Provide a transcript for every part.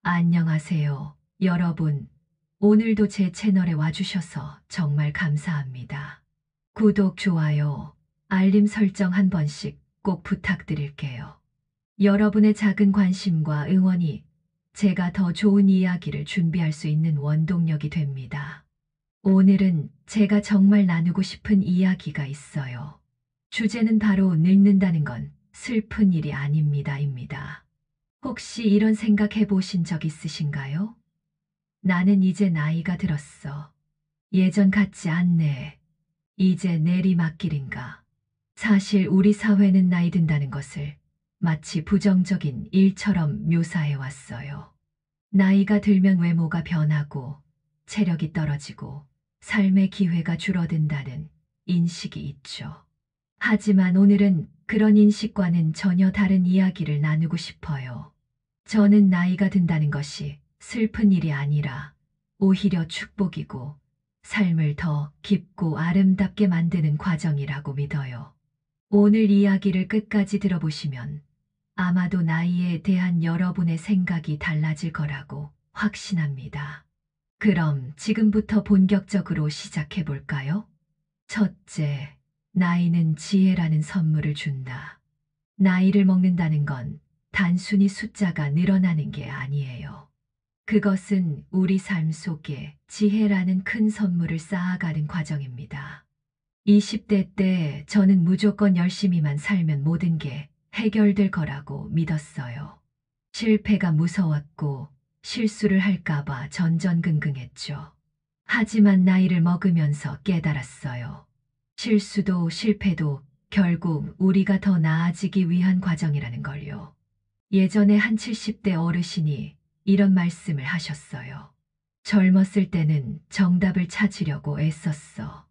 안녕하세요, 여러분. 오늘도 제 채널에 와주셔서 정말 감사합니다. 구독, 좋아요, 알림 설정 한 번씩 꼭 부탁드릴게요. 여러분의 작은 관심과 응원이 제가 더 좋은 이야기를 준비할 수 있는 원동력이 됩니다. 오늘은 제가 정말 나누고 싶은 이야기가 있어요. 주제는 바로 늙는다는 건 슬픈 일이 아닙니다. 혹시 이런 생각해 보신 적 있으신가요? 나는 이제 나이가 들었어. 예전 같지 않네. 이제 내리막길인가. 사실 우리 사회는 나이 든다는 것을 마치 부정적인 일처럼 묘사해 왔어요. 나이가 들면 외모가 변하고 체력이 떨어지고 삶의 기회가 줄어든다는 인식이 있죠. 하지만 오늘은 그런 인식과는 전혀 다른 이야기를 나누고 싶어요. 저는 나이가 든다는 것이 슬픈 일이 아니라 오히려 축복이고 삶을 더 깊고 아름답게 만드는 과정이라고 믿어요. 오늘 이야기를 끝까지 들어보시면 아마도 나이에 대한 여러분의 생각이 달라질 거라고 확신합니다. 그럼 지금부터 본격적으로 시작해 볼까요? 첫째, 나이는 지혜라는 선물을 준다. 나이를 먹는다는 건 단순히 숫자가 늘어나는 게 아니에요. 그것은 우리 삶 속에 지혜라는 큰 선물을 쌓아가는 과정입니다. 20대 때 저는 무조건 열심히만 살면 모든 게 해결될 거라고 믿었어요. 실패가 무서웠고 실수를 할까봐 전전긍긍했죠. 하지만 나이를 먹으면서 깨달았어요. 실수도 실패도 결국 우리가 더 나아지기 위한 과정이라는 걸요. 예전에 한 70대 어르신이 이런 말씀을 하셨어요. 젊었을 때는 정답을 찾으려고 애썼어.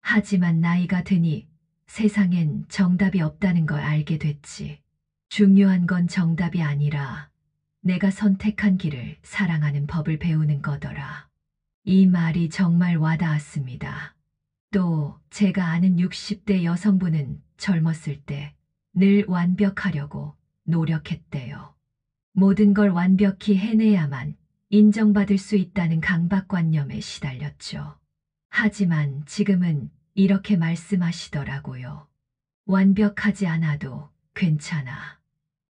하지만 나이가 드니 세상엔 정답이 없다는 걸 알게 됐지. 중요한 건 정답이 아니라 내가 선택한 길을 사랑하는 법을 배우는 거더라. 이 말이 정말 와닿았습니다. 또 제가 아는 60대 여성분은 젊었을 때 늘 완벽하려고 노력했대요. 모든 걸 완벽히 해내야만 인정받을 수 있다는 강박관념에 시달렸죠. 하지만 지금은 이렇게 말씀하시더라고요. 완벽하지 않아도 괜찮아.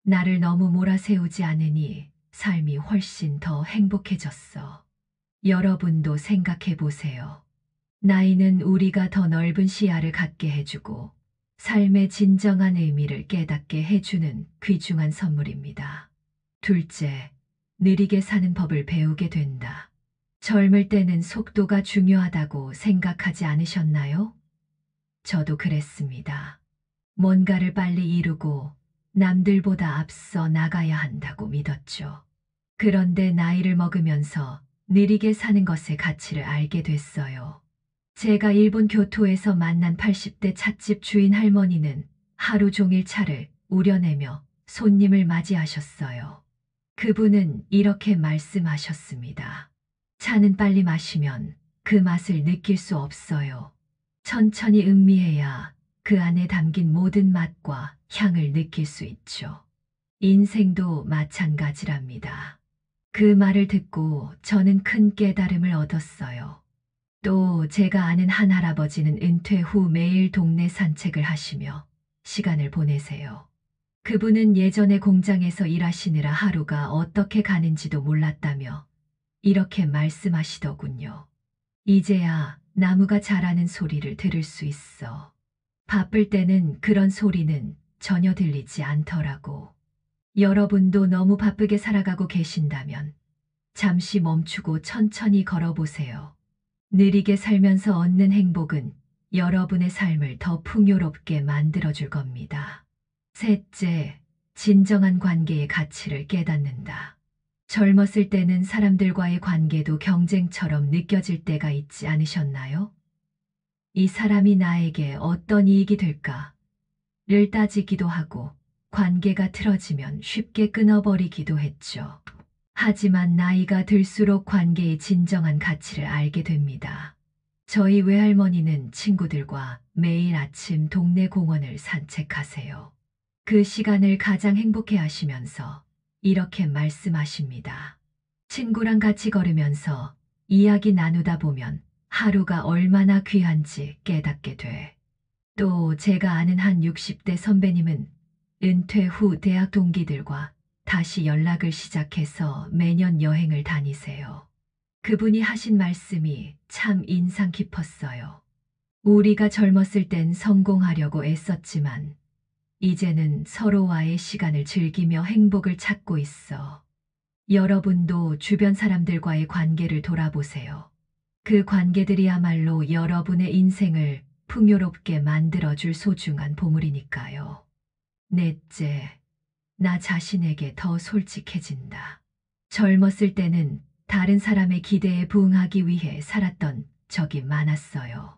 나를 너무 몰아세우지 않으니 삶이 훨씬 더 행복해졌어. 여러분도 생각해 보세요. 나이는 우리가 더 넓은 시야를 갖게 해주고 삶의 진정한 의미를 깨닫게 해주는 귀중한 선물입니다. 둘째, 느리게 사는 법을 배우게 된다. 젊을 때는 속도가 중요하다고 생각하지 않으셨나요? 저도 그랬습니다. 뭔가를 빨리 이루고 남들보다 앞서 나가야 한다고 믿었죠. 그런데 나이를 먹으면서 느리게 사는 것의 가치를 알게 됐어요. 제가 일본 교토에서 만난 80대 찻집 주인 할머니는 하루 종일 차를 우려내며 손님을 맞이하셨어요. 그분은 이렇게 말씀하셨습니다. 차는 빨리 마시면 그 맛을 느낄 수 없어요. 천천히 음미해야 그 안에 담긴 모든 맛과 향을 느낄 수 있죠. 인생도 마찬가지랍니다. 그 말을 듣고 저는 큰 깨달음을 얻었어요. 또 제가 아는 한 할아버지는 은퇴 후 매일 동네 산책을 하시며 시간을 보내세요. 그분은 예전에 공장에서 일하시느라 하루가 어떻게 가는지도 몰랐다며 이렇게 말씀하시더군요. 이제야 나무가 자라는 소리를 들을 수 있어. 바쁠 때는 그런 소리는 전혀 들리지 않더라고. 여러분도 너무 바쁘게 살아가고 계신다면 잠시 멈추고 천천히 걸어보세요. 느리게 살면서 얻는 행복은 여러분의 삶을 더 풍요롭게 만들어줄 겁니다. 셋째, 진정한 관계의 가치를 깨닫는다. 젊었을 때는 사람들과의 관계도 경쟁처럼 느껴질 때가 있지 않으셨나요? 이 사람이 나에게 어떤 이익이 될까를 따지기도 하고 관계가 틀어지면 쉽게 끊어버리기도 했죠. 하지만 나이가 들수록 관계의 진정한 가치를 알게 됩니다. 저희 외할머니는 친구들과 매일 아침 동네 공원을 산책하세요. 그 시간을 가장 행복해 하시면서 이렇게 말씀하십니다. 친구랑 같이 걸으면서 이야기 나누다 보면 하루가 얼마나 귀한지 깨닫게 돼. 또 제가 아는 한 60대 선배님은 은퇴 후 대학 동기들과 다시 연락을 시작해서 매년 여행을 다니세요. 그분이 하신 말씀이 참 인상 깊었어요. 우리가 젊었을 땐 성공하려고 애썼지만 이제는 서로와의 시간을 즐기며 행복을 찾고 있어. 여러분도 주변 사람들과의 관계를 돌아보세요. 그 관계들이야말로 여러분의 인생을 풍요롭게 만들어줄 소중한 보물이니까요. 넷째, 나 자신에게 더 솔직해진다. 젊었을 때는 다른 사람의 기대에 부응하기 위해 살았던 적이 많았어요.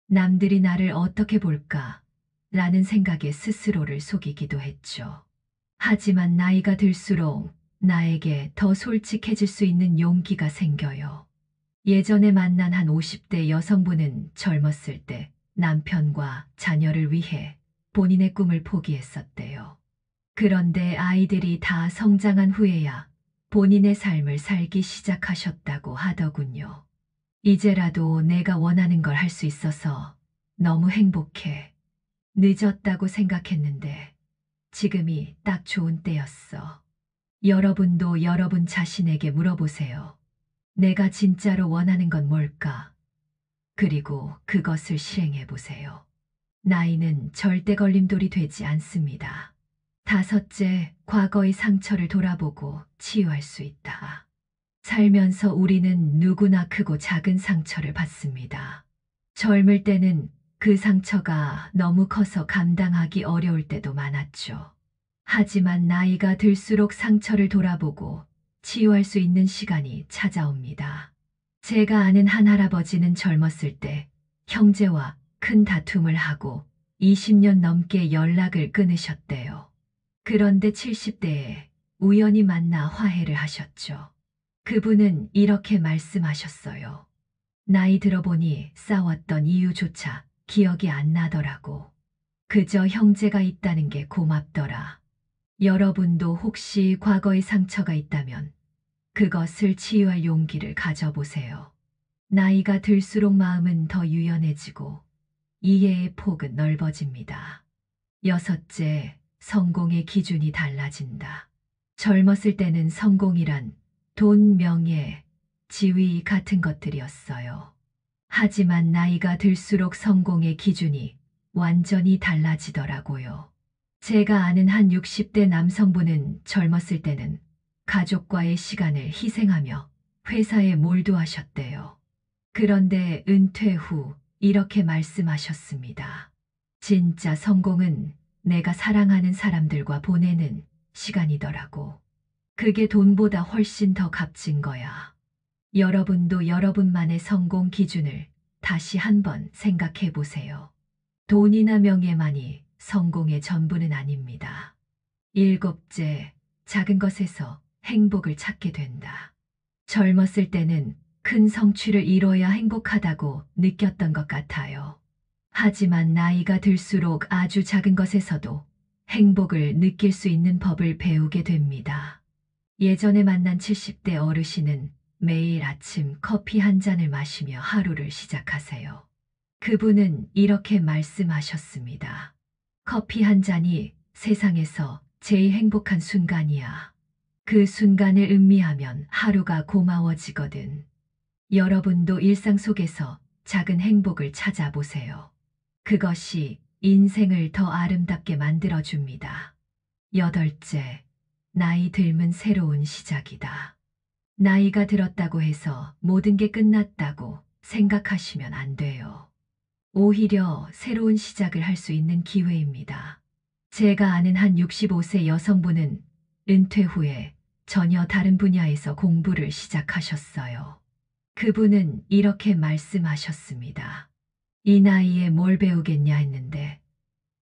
남들이 나를 어떻게 볼까? 라는 생각에 스스로를 속이기도 했죠. 하지만 나이가 들수록 나에게 더 솔직해질 수 있는 용기가 생겨요. 예전에 만난 한 50대 여성분은 젊었을 때 남편과 자녀를 위해 본인의 꿈을 포기했었대요. 그런데 아이들이 다 성장한 후에야 본인의 삶을 살기 시작하셨다고 하더군요. 이제라도 내가 원하는 걸 할 수 있어서 너무 행복해. 늦었다고 생각했는데 지금이 딱 좋은 때였어. 여러분도 여러분 자신에게 물어보세요. 내가 진짜로 원하는 건 뭘까? 그리고 그것을 실행해 보세요. 나이는 절대 걸림돌이 되지 않습니다. 다섯째, 과거의 상처를 돌아보고 치유할 수 있다. 살면서 우리는 누구나 크고 작은 상처를 받습니다. 젊을 때는 그 상처가 너무 커서 감당하기 어려울 때도 많았죠. 하지만 나이가 들수록 상처를 돌아보고 치유할 수 있는 시간이 찾아옵니다. 제가 아는 한 할아버지는 젊었을 때 형제와 큰 다툼을 하고 20년 넘게 연락을 끊으셨대요. 그런데 70대에 우연히 만나 화해를 하셨죠. 그분은 이렇게 말씀하셨어요. 나이 들어보니 싸웠던 이유조차 기억이 안 나더라고. 그저 형제가 있다는 게 고맙더라. 여러분도 혹시 과거의 상처가 있다면 그것을 치유할 용기를 가져보세요. 나이가 들수록 마음은 더 유연해지고 이해의 폭은 넓어집니다. 여섯째, 성공의 기준이 달라진다. 젊었을 때는 성공이란 돈, 명예, 지위 같은 것들이었어요. 하지만 나이가 들수록 성공의 기준이 완전히 달라지더라고요. 제가 아는 한 60대 남성분은 젊었을 때는 가족과의 시간을 희생하며 회사에 몰두하셨대요. 그런데 은퇴 후 이렇게 말씀하셨습니다. 진짜 성공은 내가 사랑하는 사람들과 보내는 시간이더라고. 그게 돈보다 훨씬 더 값진 거야. 여러분도 여러분만의 성공 기준을 다시 한번 생각해 보세요. 돈이나 명예만이 성공의 전부는 아닙니다. 일곱째, 작은 것에서 행복을 찾게 된다. 젊었을 때는 큰 성취를 이뤄야 행복하다고 느꼈던 것 같아요. 하지만 나이가 들수록 아주 작은 것에서도 행복을 느낄 수 있는 법을 배우게 됩니다. 예전에 만난 70대 어르신은 매일 아침 커피 한 잔을 마시며 하루를 시작하세요. 그분은 이렇게 말씀하셨습니다. 커피 한 잔이 세상에서 제일 행복한 순간이야. 그 순간을 음미하면 하루가 고마워지거든. 여러분도 일상 속에서 작은 행복을 찾아보세요. 그것이 인생을 더 아름답게 만들어줍니다. 여덟째, 나이 들면 새로운 시작이다. 나이가 들었다고 해서 모든 게 끝났다고 생각하시면 안 돼요. 오히려 새로운 시작을 할 수 있는 기회입니다. 제가 아는 한 65세 여성분은 은퇴 후에 전혀 다른 분야에서 공부를 시작하셨어요. 그분은 이렇게 말씀하셨습니다. 이 나이에 뭘 배우겠냐 했는데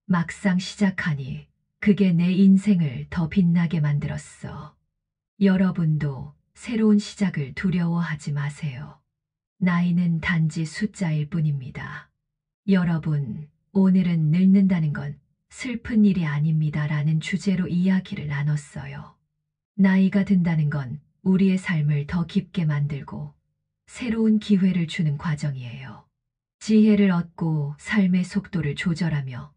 막상 시작하니 그게 내 인생을 더 빛나게 만들었어. 여러분도 새로운 시작을 두려워하지 마세요. 나이는 단지 숫자일 뿐입니다. 여러분, 오늘은 늙는다는 건 슬픈 일이 아닙니다라는 주제로 이야기를 나눴어요. 나이가 든다는 건 우리의 삶을 더 깊게 만들고 새로운 기회를 주는 과정이에요. 지혜를 얻고 삶의 속도를 조절하며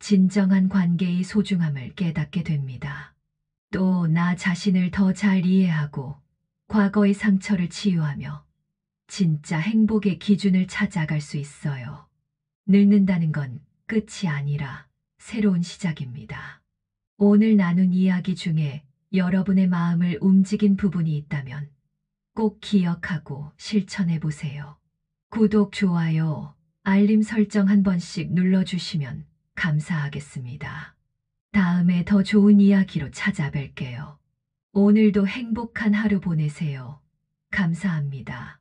진정한 관계의 소중함을 깨닫게 됩니다. 또 나 자신을 더 잘 이해하고 과거의 상처를 치유하며 진짜 행복의 기준을 찾아갈 수 있어요. 늙는다는 건 끝이 아니라 새로운 시작입니다. 오늘 나눈 이야기 중에 여러분의 마음을 움직인 부분이 있다면 꼭 기억하고 실천해 보세요. 구독, 좋아요, 알림 설정 한 번씩 눌러주시면 감사하겠습니다. 다음에 더 좋은 이야기로 찾아뵐게요. 오늘도 행복한 하루 보내세요. 감사합니다.